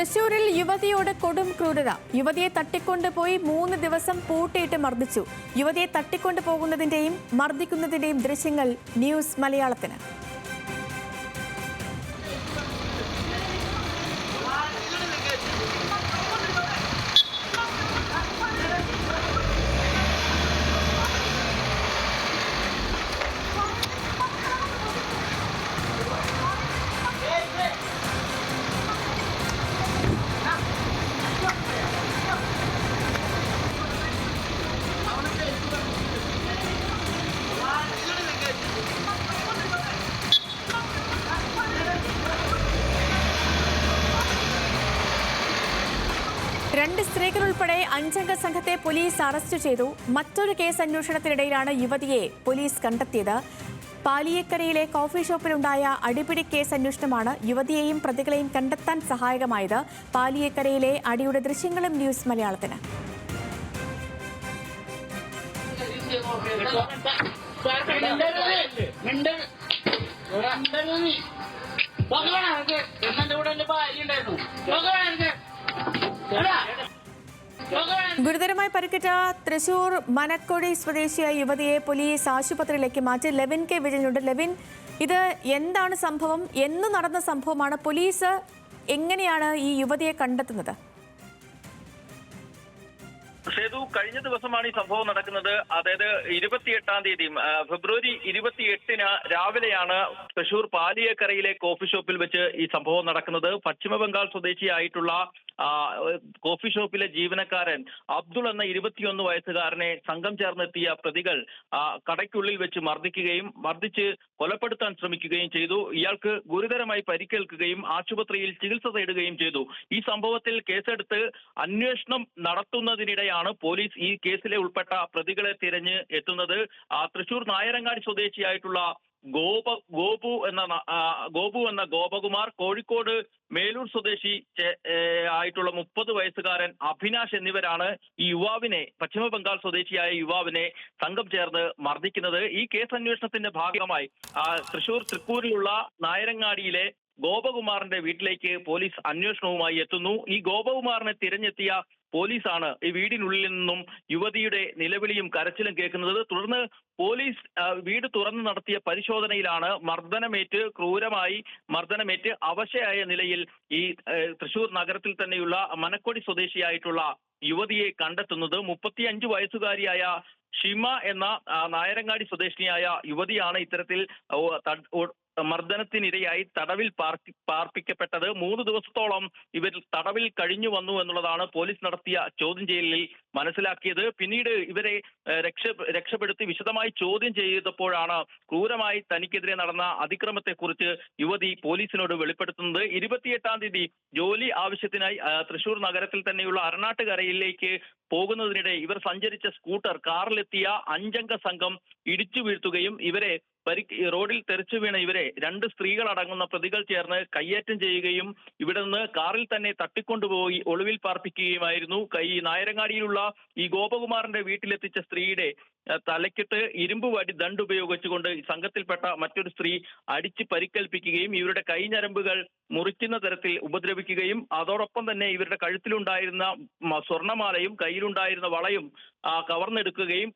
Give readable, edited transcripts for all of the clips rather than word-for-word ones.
തൃശൂരിൽ യുവതിയോട് കൊടും ക്രൂരത. യുവതിയെ തട്ടിക്കൊണ്ടുപോയി 3 ദിവസം പൂട്ടിയിട്ട് മർദ്ദിച്ചു. യുവതിയെ തട്ടിക്കൊണ്ടു പോകുന്നതിന്റെയും മർദ്ദിക്കുന്നതിന്റെയും ദൃശ്യങ്ങൾ ന്യൂസ് മലയാളത്തിന്. രണ്ട് സ്ത്രീകൾ ഉൾപ്പെടെ 5 അംഗ സംഘത്തെ പോലീസ് അറസ്റ്റ് ചെയ്തു. മറ്റൊരു കേസ് അന്വേഷണത്തിനിടയിലാണ് യുവതിയെ പോലീസ് കണ്ടെത്തിയത്. പാലിയേക്കരയിലെ കോഫി ഷോപ്പിലുണ്ടായ അടിപിടി കേസ് അന്വേഷണമാണ് യുവതിയെയും പ്രതികളെയും കണ്ടെത്താൻ സഹായകമായത്. പാലിയേക്കരയിലെ അടിയുടെ ദൃശ്യങ്ങളും ന്യൂസ് മലയാളത്തിന്. ഗുരുതരമായി പരിക്കേറ്റ തൃശൂർ മനക്കൊടി സ്വദേശിയായ യുവതിയെ പോലീസ് ആശുപത്രിയിലേക്ക് മാറ്റി. Levin K വിജയനുണ്ട്. ലെവിൻ, ഇത് എന്താണ് സംഭവം? എന്ന് നടന്ന സംഭവമാണ്? പോലീസ് എങ്ങനെയാണ് ഈ യുവതിയെ കണ്ടെത്തുന്നത്? സേതു, കഴിഞ്ഞ ദിവസമാണ് ഈ സംഭവം നടക്കുന്നത്. അതായത് 28-ാം തീയതി ഫെബ്രുവരി 28-ന് രാവിലെയാണ് തൃശൂർ പാലിയേക്കരയിലെ കോഫി ഷോപ്പിൽ വെച്ച് ഈ സംഭവം നടക്കുന്നത്. പശ്ചിമ ബംഗാൾ സ്വദേശിയായിട്ടുള്ള കോഫി ഷോപ്പിലെ ജീവനക്കാരൻ അബ്ദുൾ എന്ന 21 വയസ്സുകാരനെ സംഘം ചേർന്നെത്തിയ പ്രതികൾ കടയ്ക്കുള്ളിൽ വെച്ച് മർദ്ദിച്ച് കൊലപ്പെടുത്താൻ ശ്രമിക്കുകയും ചെയ്തു. ഇയാൾക്ക് ഗുരുതരമായി പരിക്കേൽക്കുകയും ആശുപത്രിയിൽ ചികിത്സ തേടുകയും ചെയ്തു. ഈ സംഭവത്തിൽ കേസെടുത്ത് അന്വേഷണം നടത്തുന്നതിനിടെയാണ് പോലീസ് ഈ കേസിലെ ഉൾപ്പെട്ട പ്രതികളെ തിരഞ്ഞ് എത്തുന്നത്. തൃശൂർ നായരങ്ങാടി സ്വദേശിയായിട്ടുള്ള ഗോപു എന്ന ഗോപകുമാർ, കോഴിക്കോട് മേലൂർ സ്വദേശി ആയിട്ടുള്ള 30 വയസ്സുകാരൻ അഭിനാഷ് എന്നിവരാണ് ഈ യുവാവിനെ, പശ്ചിമ ബംഗാൾ സ്വദേശിയായ യുവാവിനെ സംഘം ചേർന്ന് മർദ്ദിക്കുന്നത്. ഈ കേസ് അന്വേഷണത്തിന്റെ ഭാഗമായി തൃശൂർ തൃക്കൂരിലുള്ള നായരങ്ങാടിയിലെ ഗോപകുമാറിന്റെ വീട്ടിലേക്ക് പോലീസ് അന്വേഷണവുമായി എത്തുന്നു. ഈ ഗോപകുമാറിനെ തിരഞ്ഞെത്തിയ പോലീസാണ് ഈ വീടിനുള്ളിൽ നിന്നും യുവതിയുടെ നിലവിളിയും കരച്ചിലും കേൾക്കുന്നത്. തുടർന്ന് പോലീസ് വീട് തുറന്നു നടത്തിയ പരിശോധനയിലാണ് ക്രൂരമായി മർദ്ദനമേറ്റ് അവശയായ നിലയിൽ ഈ തൃശൂർ നഗരത്തിൽ തന്നെയുള്ള മനക്കൊടി സ്വദേശിയായിട്ടുള്ള യുവതിയെ കണ്ടെത്തുന്നത്. 35 വയസ്സുകാരിയായ ഷിമ എന്ന നായരങ്ങാടി സ്വദേശിനിയായ യുവതിയാണ് ഇത്തരത്തിൽ മർദ്ദനത്തിനിരയായി തടവിൽ പാർപ്പിക്കപ്പെട്ടത്. 3 ദിവസത്തോളം ഇവർ തടവിൽ കഴിഞ്ഞു വന്നു എന്നുള്ളതാണ് പോലീസ് നടത്തിയ ചോദ്യം ചെയ്യലിൽ മനസ്സിലാക്കിയത്. പിന്നീട് ഇവരെ രക്ഷപ്പെടുത്തി വിശദമായി ചോദ്യം ചെയ്തപ്പോഴാണ് ക്രൂരമായി തനിക്കെതിരെ നടന്ന അതിക്രമത്തെക്കുറിച്ച് യുവതി പോലീസിനോട് വെളിപ്പെടുത്തുന്നത്. 28-ാം തീയതി ജോലി ആവശ്യത്തിനായി തൃശൂർ നഗരത്തിൽ തന്നെയുള്ള അരണാട്ടുകരയിലേക്ക് പോകുന്നതിനിടെ ഇവർ സഞ്ചരിച്ച സ്കൂട്ടർ കാറിലെത്തിയ 5 അംഗ സംഘം ഇടിച്ചു വീഴ്ത്തുകയും റോഡിൽ തെറിച്ചു വീണ ഇവരെ 2 സ്ത്രീകൾ അടങ്ങുന്ന പ്രതികൾ ചേർന്ന് കയ്യേറ്റം ചെയ്യുകയും ഇവിടെ നിന്ന് കാറിൽ തന്നെ തട്ടിക്കൊണ്ടുപോയി ഒളിവിൽ പാർപ്പിക്കുകയുമായിരുന്നു. നായരങ്ങാടിയിലുള്ള ഈ ഗോപകുമാറിന്റെ വീട്ടിലെത്തിച്ച സ്ത്രീയുടെ തലയ്ക്കിട്ട് ഇരുമ്പ് വടി ദണ്ട് ഉപയോഗിച്ചുകൊണ്ട് സംഘത്തിൽപ്പെട്ട മറ്റൊരു സ്ത്രീ അടിച്ച് പരിക്കേൽപ്പിക്കുകയും ഇവരുടെ കൈഞ്ഞരമ്പുകൾ മുറിക്കുന്ന തരത്തിൽ ഉപദ്രവിക്കുകയും അതോടൊപ്പം തന്നെ ഇവരുടെ കഴുത്തിലുണ്ടായിരുന്ന സ്വർണമാലയും കയ്യിലുണ്ടായിരുന്ന വളയും കവർന്നെടുക്കുകയും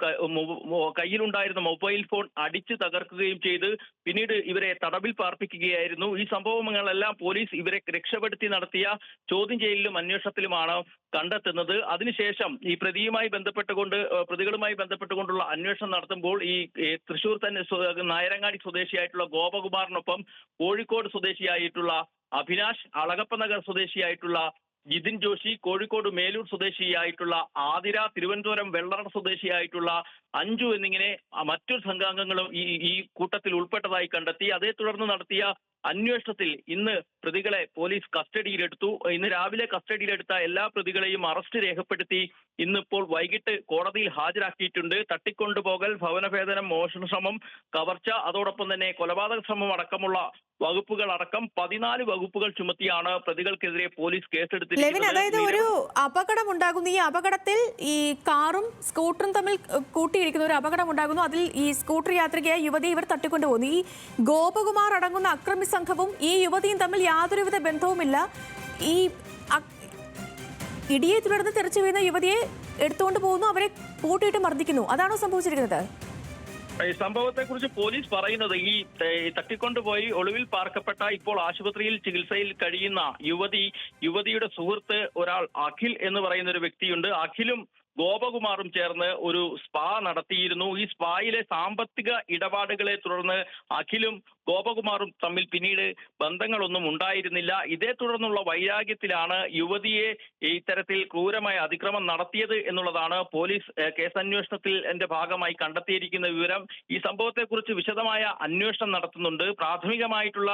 കയ്യിലുണ്ടായിരുന്ന മൊബൈൽ ഫോൺ അടിച്ച് തകർക്കുകയും ചെയ്ത് പിന്നീട് ഇവരെ തടവിൽ പാർപ്പിക്കുകയായിരുന്നു. ഈ സംഭവങ്ങളെല്ലാം പോലീസ് ഇവരെ രക്ഷപ്പെടുത്തി നടത്തിയ ചോദ്യം ചെയ്യലിലും അന്വേഷണത്തിലുമാണ് കണ്ടെത്തുന്നത്. അതിനുശേഷം ഈ പ്രതികളുമായി ബന്ധപ്പെട്ടുകൊണ്ടുള്ള അന്വേഷണം നടത്തുമ്പോൾ ഈ തൃശൂർ തന്നെ നായരങ്ങാടി സ്വദേശിയായിട്ടുള്ള ഗോപകുമാറിനൊപ്പം കോഴിക്കോട് സ്വദേശിയായിട്ടുള്ള അഭിനാഷ്, അളഗപ്പനഗർ സ്വദേശിയായിട്ടുള്ള ജിതിൻ ജോഷി, കോഴിക്കോട് മേലൂർ സ്വദേശിയായിട്ടുള്ള ആതിര, തിരുവനന്തപുരം വെള്ളറ സ്വദേശിയായിട്ടുള്ള അഞ്ജു എന്നിങ്ങനെ മറ്റൊരു സംഘാംഗങ്ങളും ഈ കൂട്ടത്തിൽ ഉൾപ്പെട്ടതായി കണ്ടെത്തി. അതേ തുടർന്ന് നടത്തിയ അന്വേഷണത്തിൽ ഇന്ന് പ്രതികളെ പോലീസ് കസ്റ്റഡിയിലെടുത്തു. ഇന്ന് രാവിലെ കസ്റ്റഡിയിലെടുത്ത എല്ലാ പ്രതികളെയും അറസ്റ്റ് രേഖപ്പെടുത്തി ഇന്നിപ്പോൾ വൈകിട്ട് കോടതിയിൽ ഹാജരാക്കിയിട്ടുണ്ട്. തട്ടിക്കൊണ്ടുപോകൽ, ഭവനഭേദനം, മോഷണ ശ്രമം, കവർച്ച, അതോടൊപ്പം തന്നെ കൊലപാതക ശ്രമം അടക്കമുള്ള വകുപ്പുകൾ അടക്കം 14 വകുപ്പുകൾ ചുമത്തിയാണ് പ്രതികൾക്കെതിരെ പോലീസ് കേസെടുത്തിരിക്കുന്നത്. അതായത് ഒരു അപകടം ഉണ്ടാകുന്നു. ഈ അപകടത്തിൽ ഈ കാറും സ്കൂട്ടറും തമ്മിൽ കൂട്ടിയിടിക്കുന്ന ഒരു അപകടം ഉണ്ടാകുന്നു. അതിൽ ഈ സ്കൂട്ടർ യാത്രികയായ യുവതി ഇവർ തട്ടിക്കൊണ്ടുപോകുന്നു. ഈ ഗോപകുമാർ അടങ്ങുന്ന അക്രമി സംഘവും ഈ യുവതിയും തമ്മിൽ യാതൊരുവിധ ബന്ധവുമില്ല. ഈ ഇടിയെ തുടർന്ന് തെറിച്ചു വീഴുന്ന യുവതിയെ എടുത്തുകൊണ്ട് പോകുന്നു, അവരെ പൂട്ടിയിട്ട് മർദ്ദിക്കുന്നു. അതാണോ സംഭവിച്ചിരിക്കുന്നത്? ഈ സംഭവത്തെക്കുറിച്ച് പോലീസ് പറയുന്നത് ഈ തട്ടിക്കൊണ്ടുപോയി ഒളിവിൽ പാർക്കപ്പെട്ട ഇപ്പോൾ ആശുപത്രിയിൽ ചികിത്സയിൽ കഴിയുന്ന യുവതിയുടെ സുഹൃത്ത് ഒരാൾ അഖിൽ എന്ന് പറയുന്ന ഒരു വ്യക്തിയുണ്ട്. അഖിലും ഗോപകുമാറും ചേർന്ന് ഒരു സ്പാ നടത്തിയിരുന്നു. ഈ സ്പായിലെ സാമ്പത്തിക ഇടപാടുകളെ തുടർന്ന് അഖിലും ഗോപകുമാറും തമ്മിൽ പിന്നീട് ബന്ധങ്ങളൊന്നും ഉണ്ടായിരുന്നില്ല. ഇതേ തുടർന്നുള്ള വൈരാഗ്യത്തിലാണ് യുവതിയെ ഇത്തരത്തിൽ ക്രൂരമായ അതിക്രമം നടത്തിയത് എന്നുള്ളതാണ് പോലീസ് കേസന്വേഷണത്തിന്റെ ഭാഗമായി കണ്ടെത്തിയിരിക്കുന്ന വിവരം. ഈ സംഭവത്തെക്കുറിച്ച് വിശദമായ അന്വേഷണം നടത്തുന്നുണ്ട്. പ്രാഥമികമായിട്ടുള്ള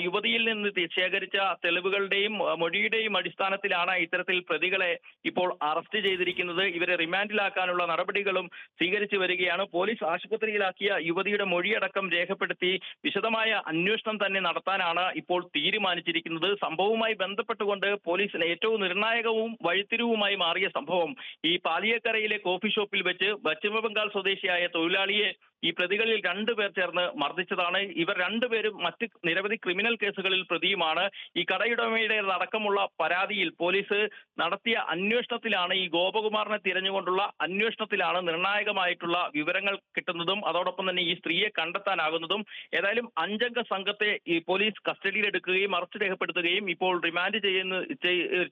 യുവതിയിൽ നിന്ന് ശേഖരിച്ച തെളിവുകളുടെയും മൊഴിയുടെയും അടിസ്ഥാനത്തിലാണ് ഇത്തരത്തിൽ പ്രതികളെ ഇപ്പോൾ അറസ്റ്റ് ചെയ്തിരിക്കുന്നത്. ഇവരെ റിമാൻഡിലാക്കാനുള്ള നടപടികളും സ്വീകരിച്ചു വരികയാണ്. പോലീസ് ആശുപത്രിയിലാക്കിയ യുവതിയുടെ മൊഴിയടക്കം രേഖപ്പെടുത്തി വിശദമായ അന്വേഷണം തന്നെ നടത്താനാണ് ഇപ്പോൾ തീരുമാനിച്ചിരിക്കുന്നത്. സംഭവവുമായി ബന്ധപ്പെട്ടുകൊണ്ട് പോലീസിന് ഏറ്റവും നിർണായകവും വഴിത്തിരിവുമായി മാറിയ സംഭവം ഈ പാലിയേക്കരയിലെ കോഫി ഷോപ്പിൽ വെച്ച് പശ്ചിമബംഗാൾ സ്വദേശിയായ തൊഴിലാളിയെ ഈ പ്രതികളിൽ 2 പേർ ചേർന്ന് മർദ്ദിച്ചതാണ്. ഇവർ 2 പേരും മറ്റ് നിരവധി ക്രിമിനൽ കേസുകളിൽ പ്രതിയുമാണ്. ഈ കടയുടമയുടെ അടക്കമുള്ള പരാതിയിൽ പോലീസ് നടത്തിയ അന്വേഷണത്തിലാണ് ഈ ഗോപകുമാറിനെ തിരഞ്ഞുകൊണ്ടുള്ള അന്വേഷണത്തിലാണ് നിർണായകമായിട്ടുള്ള വിവരങ്ങൾ കിട്ടുന്നതും അതോടൊപ്പം തന്നെ ഈ സ്ത്രീയെ കണ്ടെത്താനാകുന്നതും. ഏതായാലും 5 അംഗ സംഘത്തെ ഈ പോലീസ് കസ്റ്റഡിയിലെടുക്കുകയും അറസ്റ്റ് രേഖപ്പെടുത്തുകയും ഇപ്പോൾ റിമാൻഡ്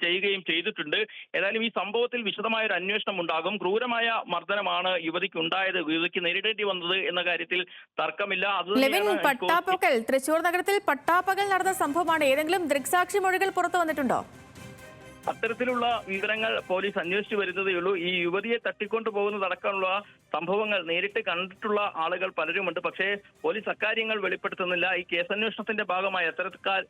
ചെയ്യുകയും ചെയ്തിട്ടുണ്ട്. ഏതായാലും ഈ സംഭവത്തിൽ വിശദമായ ഒരു അന്വേഷണം ഉണ്ടാകും. ക്രൂരമായ മർദ്ദനമാണ് യുവതിക്ക് ഉണ്ടായത്, യുവതിക്ക് നേരിടേണ്ടി വന്നത് എന്ന കാര്യത്തിൽ തർക്കമില്ല. ലെവിൻ, പട്ടാപ്പകൽ തൃശൂർ നഗരത്തിൽ പട്ടാപ്പകൽ നടന്ന സംഭവമാണ്. ഏതെങ്കിലും ദൃക്സാക്ഷി മൊഴികൾ പുറത്തു വന്നിട്ടുണ്ടോ? അത്തരത്തിലുള്ള വിവരങ്ങൾ പോലീസ് അന്വേഷിച്ചു വരുന്നതേയുള്ളൂ. ഈ യുവതിയെ തട്ടിക്കൊണ്ടു പോകുന്നതടക്കമുള്ള സംഭവങ്ങൾ നേരിട്ട് കണ്ടിട്ടുള്ള ആളുകൾ പലരുമുണ്ട്. പക്ഷേ പോലീസ് അക്കാര്യങ്ങൾ വെളിപ്പെടുത്തുന്നില്ല. ഈ കേസന്വേഷണത്തിന്റെ ഭാഗമായി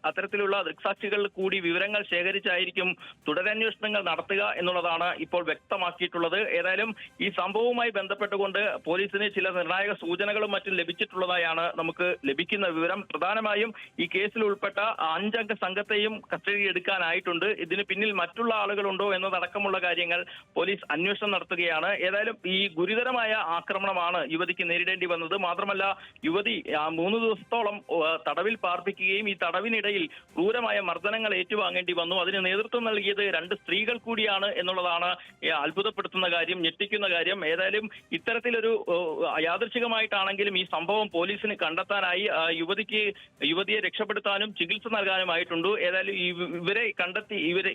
അത്തരത്തിലുള്ള ദൃക്സാക്ഷികളിൽ കൂടി വിവരങ്ങൾ ശേഖരിച്ചായിരിക്കും തുടരന്വേഷണങ്ങൾ നടത്തുക എന്നുള്ളതാണ് ഇപ്പോൾ വ്യക്തമാക്കിയിട്ടുള്ളത്. ഏതായാലും ഈ സംഭവവുമായി ബന്ധപ്പെട്ടുകൊണ്ട് പോലീസിന് ചില നിർണായക സൂചനകളും മറ്റും ലഭിച്ചിട്ടുള്ളതായാണ് നമുക്ക് ലഭിക്കുന്ന വിവരം. പ്രധാനമായും ഈ കേസിൽ ഉൾപ്പെട്ട 5 അംഗ സംഘത്തെയും കസ്റ്റഡിയെടുക്കാനായിട്ടുണ്ട്. ഇതിന് പിന്നിൽ മറ്റുള്ള ആളുകളുണ്ടോ എന്നതടക്കമുള്ള കാര്യങ്ങൾ പോലീസ് അന്വേഷണം നടത്തുകയാണ്. ഏതായാലും ഈ ഗുരുതരമായ ആക്രമണമാണ് യുവതിക്ക് നേരിടേണ്ടി വന്നത്. മാത്രമല്ല യുവതി 3 ദിവസത്തോളം തടവിൽ പാർപ്പിക്കുകയും ഈ തടവിനിടയിൽ ക്രൂരമായ മർദ്ദനങ്ങൾ ഏറ്റുവാങ്ങേണ്ടി വന്നു. അതിന് നേതൃത്വം നൽകിയത് 2 സ്ത്രീകൾ കൂടിയാണ് എന്നുള്ളതാണ് അത്ഭുതപ്പെടുത്തുന്ന കാര്യം, ഞെട്ടിക്കുന്ന കാര്യം. ഏതായാലും ഇത്തരത്തിലൊരു യാദൃച്ഛികമായിട്ടാണെങ്കിലും ഈ സംഭവം പോലീസിന് കണ്ടെത്താനായി യുവതിയെ രക്ഷപ്പെടുത്താനും ചികിത്സ നൽകാനുമായിട്ടുണ്ട്. ഏതായാലും ഇവരെ കണ്ടെത്തി ഇവർ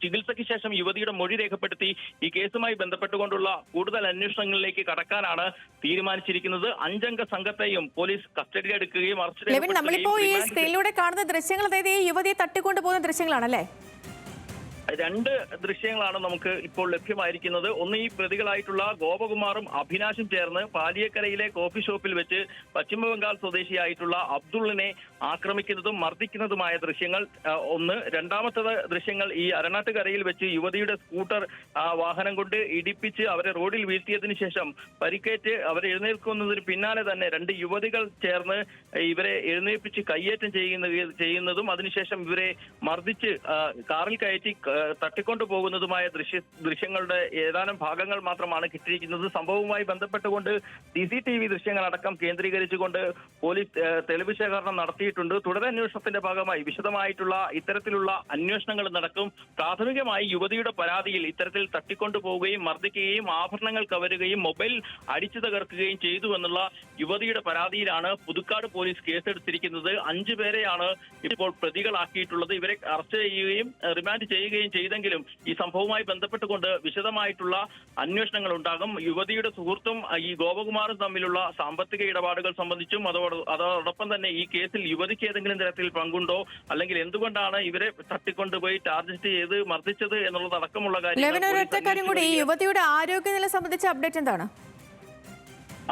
ചികിത്സയ്ക്ക് ശേഷം യുവതിയുടെ മൊഴി രേഖപ്പെടുത്തി ഈ കേസുമായി ബന്ധപ്പെട്ടുകൊണ്ടുള്ള കൂടുതൽ അന്വേഷണങ്ങളിലേക്ക് കടക്കാനാണ് തീരുമാനിച്ചിരിക്കുന്നത്. 5 അംഗ സംഘത്തെയും പോലീസ് കസ്റ്റഡിയിലെടുക്കുകയും ലെവിൻ, നമ്മളിപ്പോ ഈ സ്ക്രീനിലൂടെ കാണുന്ന ദൃശ്യങ്ങൾ അതായത് ഈ യുവതിയെ തട്ടിക്കൊണ്ടുപോകുന്ന ദൃശ്യങ്ങളാണല്ലേ? 2 ദൃശ്യങ്ങളാണ് നമുക്ക് ഇപ്പോൾ ലഭ്യമായിരിക്കുന്നത്. ഒന്ന്, ഈ പ്രതികളായിട്ടുള്ള ഗോപകുമാറും അഭിനാഷും ചേർന്ന് പാലിയേക്കരയിലെ കോഫി ഷോപ്പിൽ വെച്ച് പശ്ചിമബംഗാൾ സ്വദേശിയായിട്ടുള്ള അബ്ദുള്ളിനെ ആക്രമിക്കുന്നതും മർദ്ദിക്കുന്നതുമായ ദൃശ്യങ്ങൾ ഒന്ന്. രണ്ടാമത്തത് ദൃശ്യങ്ങൾ ഈ അരണാട്ടുകരയിൽ വെച്ച് യുവതിയുടെ സ്കൂട്ടർ വാഹനം കൊണ്ട് ഇടിപ്പിച്ച് അവരെ റോഡിൽ വീഴ്ത്തിയതിനു ശേഷം പരിക്കേറ്റ് അവരെ എഴുന്നേൽക്കുന്നതിന് പിന്നാലെ തന്നെ 2 യുവതികൾ ചേർന്ന് ഇവരെ എഴുന്നേൽപ്പിച്ച് കയ്യേറ്റം ചെയ്യുന്നതും അതിനുശേഷം ഇവരെ മർദ്ദിച്ച് കാറിൽ കയറ്റി തട്ടിക്കൊണ്ടു പോകുന്നതുമായ ദൃശ്യങ്ങളുടെ ഏതാനും ഭാഗങ്ങൾ മാത്രമാണ് കിട്ടിയിരിക്കുന്നത്. സംഭവവുമായി ബന്ധപ്പെട്ടുകൊണ്ട് CCTV ദൃശ്യങ്ങളടക്കം കേന്ദ്രീകരിച്ചുകൊണ്ട് പോലീസ് തെളിവ് ശേഖരണം നടത്തിയിട്ടുണ്ട്. തുടരന്വേഷണത്തിന്റെ ഭാഗമായി വിശദമായിട്ടുള്ള ഇത്തരത്തിലുള്ള അന്വേഷണങ്ങൾ നടക്കും. പ്രാഥമികമായി യുവതിയുടെ പരാതിയിൽ ഇത്തരത്തിൽ തട്ടിക്കൊണ്ടു പോവുകയും മർദ്ദിക്കുകയും ആഭരണങ്ങൾ കവരുകയും മൊബൈൽ അടിച്ചു തകർക്കുകയും ചെയ്തു എന്നുള്ള യുവതിയുടെ പരാതിയിലാണ് പുതുക്കാട് പോലീസ് കേസെടുത്തിരിക്കുന്നത്. 5 പേരെയാണ് ഇപ്പോൾ പ്രതികളാക്കിയിട്ടുള്ളത്. ഇവരെ അറസ്റ്റ് ചെയ്യുകയും റിമാൻഡ് ചെയ്യുകയും ചെയ്തെങ്കിലും ഈ സംഭവവുമായി ബന്ധപ്പെട്ടുകൊണ്ട് വിശദമായിട്ടുള്ള അന്വേഷണങ്ങൾ ഉണ്ടാകും. യുവതിയുടെ സുഹൃത്തും ഈ ഗോപകുമാറും തമ്മിലുള്ള സാമ്പത്തിക ഇടപാടുകൾ സംബന്ധിച്ചും അതോടൊപ്പം തന്നെ ഈ കേസിൽ യുവതിക്ക് ഏതെങ്കിലും തരത്തിൽ പങ്കുണ്ടോ അല്ലെങ്കിൽ എന്തുകൊണ്ടാണ് ഇവരെ തട്ടിക്കൊണ്ടുപോയി ടാർഗറ്റ് ചെയ്ത് മർദ്ദിച്ചത് എന്നുള്ളതടക്കമുള്ള കാര്യം കൂടി. യുവതിയുടെ ആരോഗ്യനില സംബന്ധിച്ച അപ്ഡേറ്റ് എന്താണ്?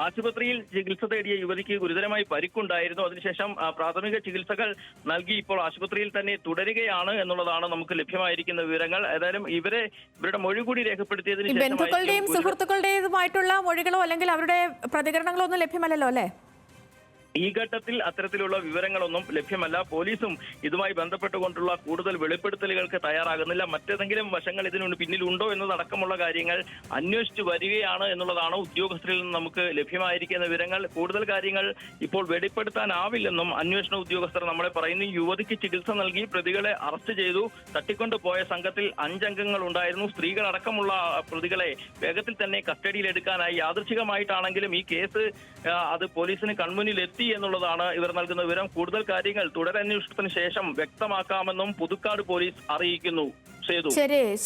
ആശുപത്രിയിൽ ചികിത്സ തേടിയ യുവതിക്ക് ഗുരുതരമായി പരിക്കുണ്ടായിരുന്നു. അതിനുശേഷം പ്രാഥമിക ചികിത്സകൾ നൽകി ഇപ്പോൾ ആശുപത്രിയിൽ തന്നെ തുടരുകയാണ് എന്നുള്ളതാണ് നമുക്ക് ലഭ്യമായിരിക്കുന്ന വിവരങ്ങൾ. ഏതായാലും ഇവരുടെ മൊഴി കൂടി രേഖപ്പെടുത്തിയതിന് ശേഷം ബന്ധുക്കളുടെയും സുഹൃത്തുക്കളുടേതുമായിട്ടുള്ള മൊഴികളോ അല്ലെങ്കിൽ അവരുടെ പ്രതികരണങ്ങളോ ഒന്നും ലഭ്യമല്ലല്ലോ അല്ലേ? ഈ ഘട്ടത്തിൽ അത്തരത്തിലുള്ള വിവരങ്ങളൊന്നും ലഭ്യമല്ല. പോലീസും ഇതുമായി ബന്ധപ്പെട്ടുകൊണ്ടുള്ള കൂടുതൽ വെളിപ്പെടുത്തലുകൾക്ക് തയ്യാറാകുന്നില്ല. മറ്റേതെങ്കിലും വശങ്ങൾ ഇതിന് പിന്നിലുണ്ടോ എന്നതടക്കമുള്ള കാര്യങ്ങൾ അന്വേഷിച്ചു വരികയാണ് എന്നുള്ളതാണ് ഉദ്യോഗസ്ഥരിൽ നിന്ന് നമുക്ക് ലഭ്യമായിരിക്കുന്ന വിവരങ്ങൾ. കൂടുതൽ കാര്യങ്ങൾ ഇപ്പോൾ വെളിപ്പെടുത്താനാവില്ലെന്നും അന്വേഷണ ഉദ്യോഗസ്ഥർ നമ്മളെ പറയുന്നു. യുവതിക്ക് ചികിത്സ നൽകി പ്രതികളെ അറസ്റ്റ് ചെയ്തു. തട്ടിക്കൊണ്ടുപോയ സംഘത്തിൽ 5 അംഗങ്ങൾ ഉണ്ടായിരുന്നു. സ്ത്രീകളടക്കമുള്ള പ്രതികളെ വേഗത്തിൽ തന്നെ കസ്റ്റഡിയിലെടുക്കാനായി യാദൃച്ഛികമായിട്ടാണെങ്കിലും ഈ കേസ് അത് പോലീസിന് കൺമുന്നിൽ എത്തി എന്നുള്ളതാണ് ഇവർ നൽകുന്ന വിവരം. കൂടുതൽ കാര്യങ്ങൾ തുടരന്വേഷണത്തിന് ശേഷം വ്യക്തമാക്കാമെന്നും പുതുക്കാട് പോലീസ് അറിയിക്കുന്നു.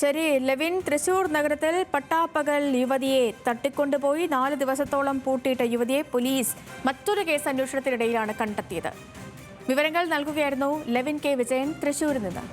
ശരി ലെവിൻ, തൃശൂർ നഗരത്തിൽ പട്ടാപ്പകൽ യുവതിയെ തട്ടിക്കൊണ്ടുപോയി 4 ദിവസത്തോളം പൂട്ടിയിട്ട യുവതിയെ പോലീസ് മറ്റൊരു കേസ് അന്വേഷണത്തിനിടയിലാണ് കണ്ടെത്തിയത്. വിവരങ്ങൾ നൽകുകയായിരുന്നു ലെവിൻ കെ വിജയൻ തൃശൂരിൽ നിന്ന്.